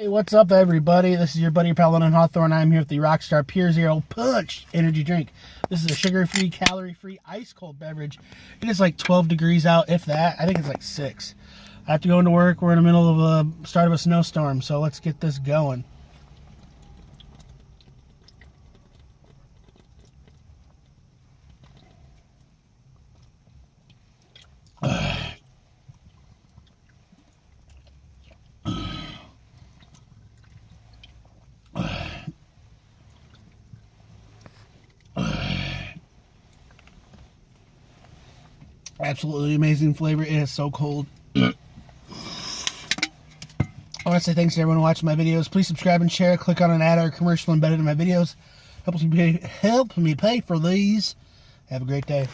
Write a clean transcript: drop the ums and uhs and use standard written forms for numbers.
Hey, what's up, everybody? This is your buddy Paladin and Hawthorne. I'm here with the Rockstar Pure Zero Punch energy drink. This is a sugar-free, calorie-free, ice-cold beverage. It is like 12 degrees out, if that. I think it's like 6. I have to go into work. We're in the middle of a start of a snowstorm, so let's get this going. Absolutely amazing flavor. It is so cold. I want to say thanks to everyone watching my videos. Please subscribe and share. Click on an ad or commercial embedded in my videos. Helps me pay for these. Have a great day.